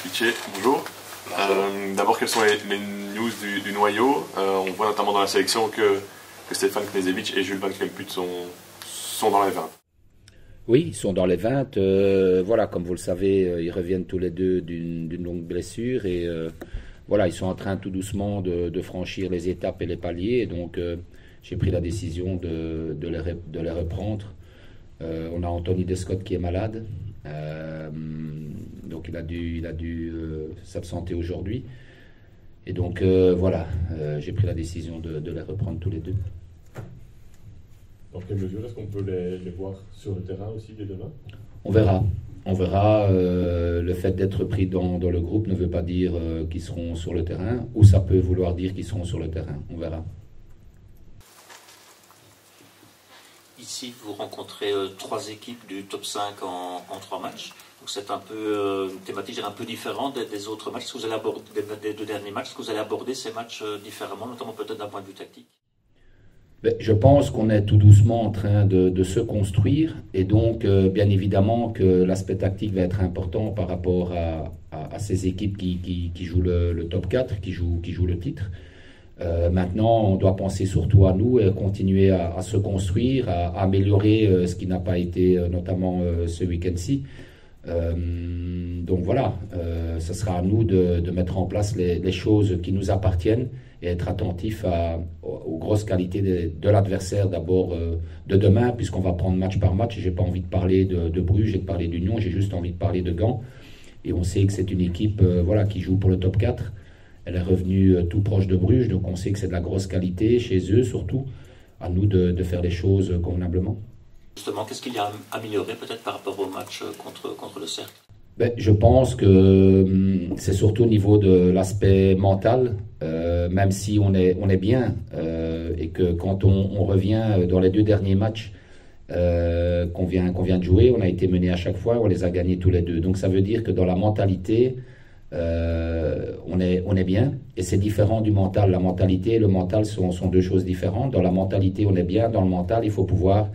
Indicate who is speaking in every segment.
Speaker 1: Pitché, bonjour. D'abord, quelles sont les news du noyau? On voit notamment dans la sélection que Stefan Knežević et Jules Van Kelpuut sont dans les 20.
Speaker 2: Oui, ils sont dans les 20. Voilà, comme vous le savez, ils reviennent tous les deux d'une longue blessure et voilà, ils sont en train tout doucement de franchir les étapes et les paliers. Et donc, j'ai pris la décision de les reprendre. On a Anthony Descott qui est malade. Donc il a dû s'absenter aujourd'hui. Et donc voilà, j'ai pris la décision de les reprendre tous les deux.
Speaker 1: Dans quelle mesure est-ce qu'on peut les voir sur le terrain aussi dès demain?
Speaker 2: On verra. On verra. Le fait d'être pris dans le groupe ne veut pas dire qu'ils seront sur le terrain, ou ça peut vouloir dire qu'ils seront sur le terrain. On verra.
Speaker 3: Ici, vous rencontrez 3 équipes du top 5 en 3 matchs. Donc c'est un peu une thématique un peu différente des autres matchs. Est-ce que vous allez aborder des 2 derniers matchs? Est-ce que vous allez aborder ces matchs différemment, notamment peut-être d'un point de vue tactique?
Speaker 2: Je pense qu'on est tout doucement en train de se construire et donc bien évidemment que l'aspect tactique va être important par rapport à ces équipes qui jouent le top 4, qui jouent le titre. Maintenant, on doit penser surtout à nous et continuer à se construire, à améliorer ce qui n'a pas été notamment ce week-end-ci. Donc voilà, ce sera à nous de mettre en place les choses qui nous appartiennent et être attentifs aux grosses qualités de l'adversaire d'abord de demain, puisqu'on va prendre match par match. J'ai pas envie de parler de Bruges et de parler d'Union, j'ai juste envie de parler de Gand. Et on sait que c'est une équipe voilà, qui joue pour le top 4. Elle est revenue tout proche de Bruges, donc on sait que c'est de la grosse qualité chez eux surtout. À nous de faire les choses convenablement.
Speaker 3: Justement, qu'est-ce qu'il y a à améliorer peut-être par rapport au match contre le Cercle?
Speaker 2: Je pense que c'est surtout au niveau de l'aspect mental, même si on est bien et que quand on revient dans les 2 derniers matchs qu'on vient de jouer, on a été mené à chaque fois, on les a gagnés tous les 2. Donc ça veut dire que dans la mentalité, on est bien et c'est différent du mental. La mentalité et le mental sont 2 choses différentes. Dans la mentalité, on est bien. Dans le mental, il faut pouvoir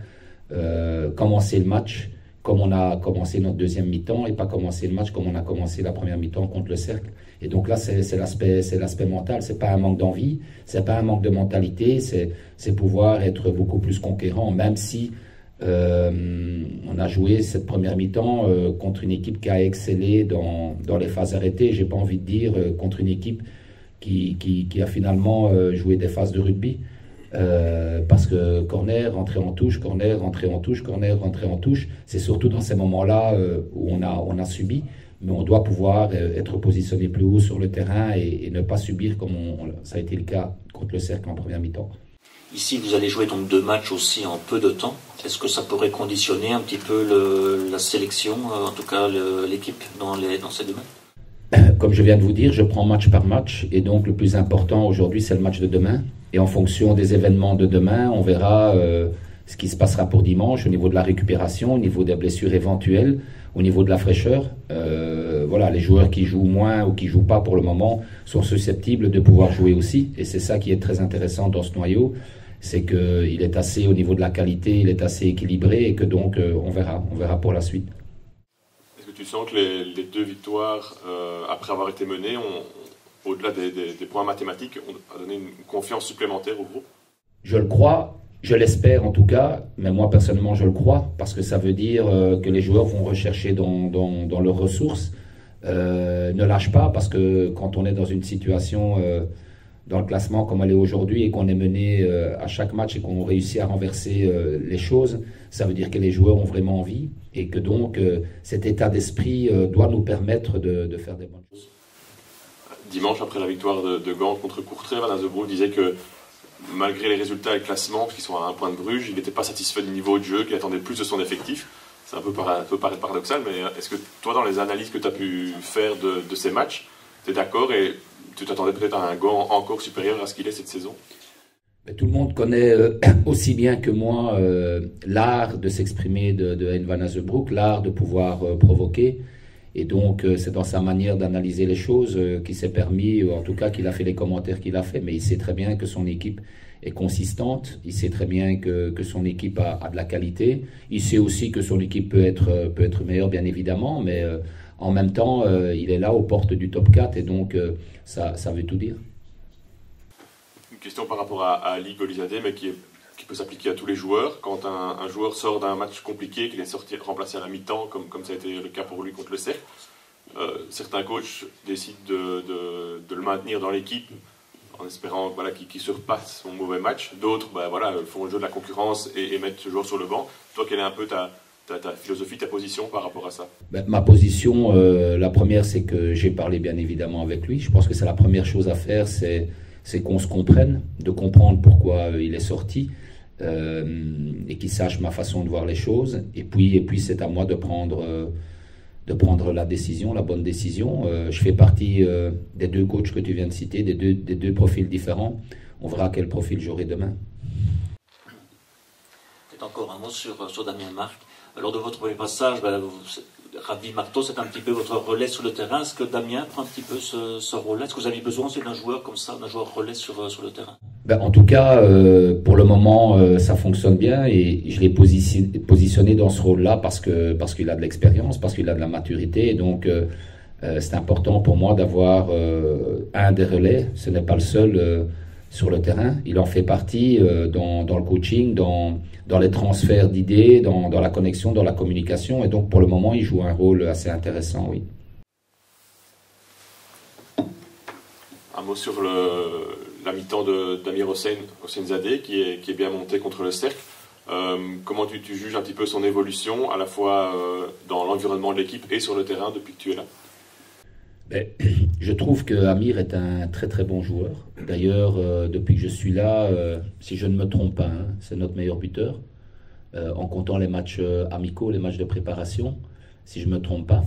Speaker 2: commencer le match comme on a commencé notre deuxième mi-temps et pas commencer le match comme on a commencé la première mi-temps contre le Cercle. Et donc là, c'est l'aspect mental. C'est pas un manque d'envie, c'est pas un manque de mentalité, c'est pouvoir être beaucoup plus conquérant, même si on a joué cette première mi-temps contre une équipe qui a excellé dans les phases arrêtées. J'ai pas envie de dire contre une équipe qui a finalement joué des phases de rugby. Parce que corner, rentrer en touche, corner, rentrer en touche, corner, rentrer en touche, c'est surtout dans ces moments-là où on a subi, mais on doit pouvoir être positionné plus haut sur le terrain et ne pas subir comme ça a été le cas contre le Cercle en première mi-temps.
Speaker 3: Ici, vous allez jouer donc 2 matchs aussi en peu de temps. Est-ce que ça pourrait conditionner un petit peu la sélection, en tout cas l'équipe dans ces 2 matchs?
Speaker 2: Comme je viens de vous dire, je prends match par match et donc le plus important aujourd'hui c'est le match de demain. Et en fonction des événements de demain, on verra ce qui se passera pour dimanche au niveau de la récupération, au niveau des blessures éventuelles, au niveau de la fraîcheur. Voilà, les joueurs qui jouent moins ou qui jouent pas pour le moment sont susceptibles de pouvoir jouer aussi. Et c'est ça qui est très intéressant dans ce noyau, c'est qu'il est assez au niveau de la qualité, il est assez équilibré et que donc on verra pour la suite.
Speaker 1: Est-ce que tu sens que les 2 victoires après avoir été menées au-delà des points mathématiques, on a donné une confiance supplémentaire au groupe? Je le crois,
Speaker 2: je l'espère en tout cas, mais moi personnellement je le crois, parce que ça veut dire que les joueurs vont rechercher dans leurs ressources, ne lâchent pas, parce que quand on est dans une situation dans le classement comme elle est aujourd'hui et qu'on est mené à chaque match et qu'on réussit à renverser les choses, ça veut dire que les joueurs ont vraiment envie et que donc cet état d'esprit doit nous permettre de faire des bonnes choses.
Speaker 1: Dimanche, après la victoire de Gand contre Courtrai, Van Azebroek disait que malgré les résultats et le classement, qui sont à 1 point de Bruges, il n'était pas satisfait du niveau de jeu, qu'il attendait plus de son effectif. C'est un peu paraître paradoxal, mais est-ce que toi, dans les analyses que tu as pu faire de ces matchs, tu es d'accord et tu t'attendais peut-être à un Gand encore supérieur à ce qu'il est cette saison?
Speaker 2: Tout le monde connaît aussi bien que moi l'art de s'exprimer de Hein Van Azebroek, l'art de pouvoir provoquer. Et donc, c'est dans sa manière d'analyser les choses qu'il s'est permis, ou en tout cas qu'il a fait les commentaires qu'il a fait. Mais il sait très bien que son équipe est consistante. Il sait très bien que son équipe a de la qualité. Il sait aussi que son équipe peut être meilleure, bien évidemment. Mais En même temps, il est là aux portes du top 4 et donc ça veut tout dire.
Speaker 1: Une question par rapport à Ali Golizadeh, mais qui peut s'appliquer à tous les joueurs. Quand un joueur sort d'un match compliqué, qu'il est remplacé à la mi-temps, comme ça a été le cas pour lui contre le Cercle, certains coachs décident de le maintenir dans l'équipe en espérant qu'il surpasse son mauvais match. D'autres font le jeu de la concurrence et mettent ce joueur sur le banc. Toi, quelle est un peu ta philosophie, ta position par rapport à ça?
Speaker 2: Ma position, la première, c'est que j'ai parlé bien évidemment avec lui. Je pense que c'est la première chose à faire, c'est qu'on se comprenne, de comprendre pourquoi il est sorti et qu'il sache ma façon de voir les choses. Et puis c'est à moi de prendre la décision, la bonne décision. Je fais partie des deux coachs que tu viens de citer, des deux profils différents. On verra quel profil j'aurai demain.
Speaker 3: Peut-être encore un mot sur Damien Marc. Lors de votre premier passage, Ravi Marteau, c'est un petit peu votre relais sur le terrain. Est-ce que Damien prend un petit peu ce rôle-là? Est-ce que vous avez besoin aussi d'un joueur comme ça, d'un joueur relais sur le terrain?
Speaker 2: En tout cas, pour le moment, ça fonctionne bien et je l'ai positionné dans ce rôle-là parce qu'il a de l'expérience, parce qu'il a de la maturité. Et donc, c'est important pour moi d'avoir un des relais. Ce n'est pas le seul sur le terrain. Il en fait partie dans le coaching, dans les transferts d'idées, dans la connexion, dans la communication. Et donc, pour le moment, il joue un rôle assez intéressant, oui.
Speaker 1: Un mot sur la mi-temps d'Amir Hosseinzadeh qui est bien monté contre le Cercle. Comment tu juges un petit peu son évolution, à la fois dans l'environnement de l'équipe et sur le terrain depuis que tu es là?
Speaker 2: Je trouve que Amir est un très très bon joueur. D'ailleurs, depuis que je suis là, si je ne me trompe pas, c'est notre meilleur buteur, en comptant les matchs amicaux, les matchs de préparation, si je ne me trompe pas.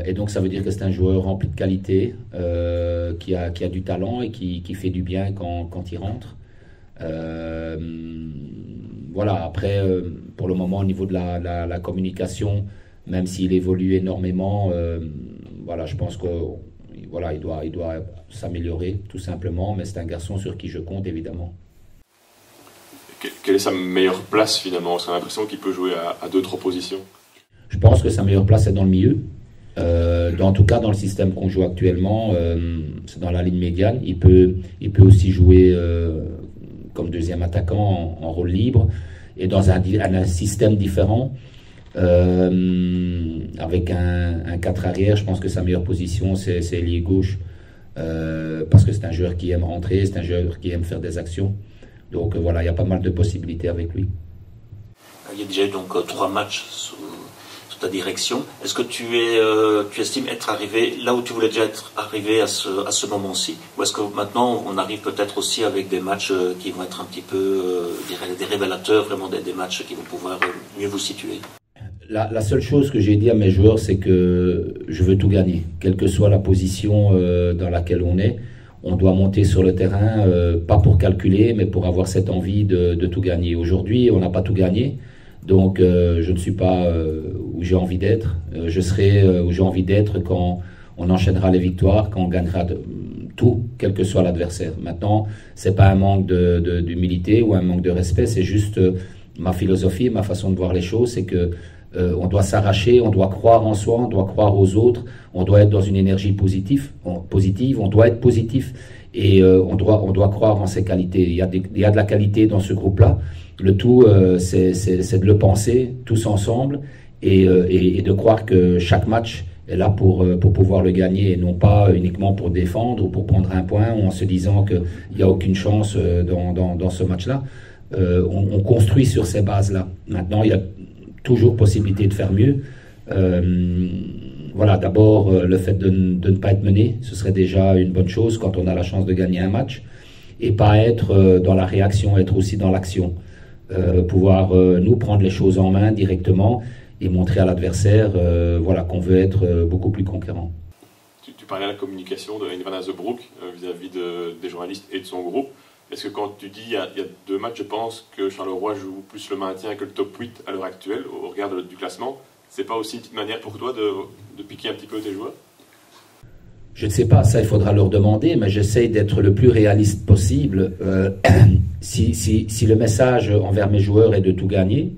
Speaker 2: Et donc ça veut dire que c'est un joueur rempli de qualité, qui a du talent et qui fait du bien quand il rentre. Voilà, après, pour le moment, au niveau de la communication, même s'il évolue énormément, je pense qu'il doit s'améliorer tout simplement, mais c'est un garçon sur qui je compte évidemment.
Speaker 1: Quelle est sa meilleure place finalement? On a l'impression qu'il peut jouer à 2-3 positions.
Speaker 2: Je pense que sa meilleure place est dans le milieu. En tout cas, dans le système qu'on joue actuellement, c'est dans la ligne médiane. Il peut aussi jouer comme deuxième attaquant en rôle libre et dans un système différent. Avec un 4 arrière, je pense que sa meilleure position c'est ailier gauche, parce que c'est un joueur qui aime rentrer, c'est un joueur qui aime faire des actions. Donc il y a pas mal de possibilités avec lui.
Speaker 3: Il y a déjà eu donc 3 matchs sous ta direction. Est-ce que tu estimes être arrivé là où tu voulais déjà être arrivé à ce moment-ci, ou est-ce que maintenant on arrive peut-être aussi avec des matchs qui vont être un petit peu des révélateurs, vraiment des matchs qui vont pouvoir mieux vous situer?
Speaker 2: La seule chose que j'ai dit à mes joueurs, c'est que je veux tout gagner. Quelle que soit la position dans laquelle on est, on doit monter sur le terrain, pas pour calculer, mais pour avoir cette envie de tout gagner. Aujourd'hui, on n'a pas tout gagné, donc je ne suis pas où j'ai envie d'être. Je serai où j'ai envie d'être quand on enchaînera les victoires, quand on gagnera tout, quel que soit l'adversaire. Maintenant, c'est pas un manque d'humilité ou un manque de respect, c'est juste ma philosophie, ma façon de voir les choses, c'est que on doit s'arracher, on doit croire en soi, on doit croire aux autres, on doit être dans une énergie positive, on doit être positif et on doit croire en ses qualités. Il y a de la qualité dans ce groupe-là. Le tout, c'est de le penser tous ensemble et de croire que chaque match est là pour pouvoir le gagner et non pas uniquement pour défendre ou pour prendre un point en se disant qu'il n'y a aucune chance dans ce match-là. On construit sur ces bases-là. Maintenant, il y a toujours possibilité de faire mieux. D'abord, le fait de ne pas être mené, ce serait déjà une bonne chose quand on a la chance de gagner un match, et pas être dans la réaction, être aussi dans l'action. Pouvoir nous prendre les choses en main directement et montrer à l'adversaire qu'on veut être beaucoup plus conquérant.
Speaker 1: Tu parlais de la communication de Van Azebroek vis-à-vis des journalistes et de son groupe. Est-ce que quand tu dis il y a 2 matchs, je pense que Charleroi joue plus le maintien que le top 8 à l'heure actuelle, au regard du classement, c'est pas aussi une petite manière pour toi de piquer un petit peu tes joueurs?
Speaker 2: Je ne sais pas, ça il faudra leur demander, mais j'essaye d'être le plus réaliste possible. Si le message envers mes joueurs est de tout gagner,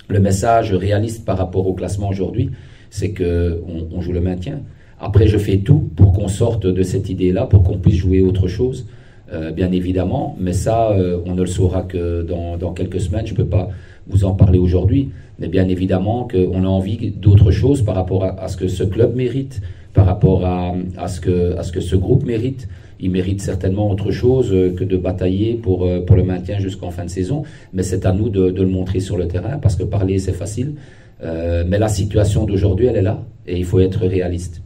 Speaker 2: le message réaliste par rapport au classement aujourd'hui, c'est qu'on joue le maintien. Après, je fais tout pour qu'on sorte de cette idée-là, pour qu'on puisse jouer autre chose, bien évidemment. Mais ça, on ne le saura que dans quelques semaines. Je ne peux pas vous en parler aujourd'hui. Mais bien évidemment qu'on a envie d'autre chose par rapport à ce que ce club mérite, par rapport à ce que ce groupe mérite. Il mérite certainement autre chose que de batailler pour le maintien jusqu'en fin de saison. Mais c'est à nous de le montrer sur le terrain, parce que parler, c'est facile. Mais la situation d'aujourd'hui, elle est là. Et il faut être réaliste.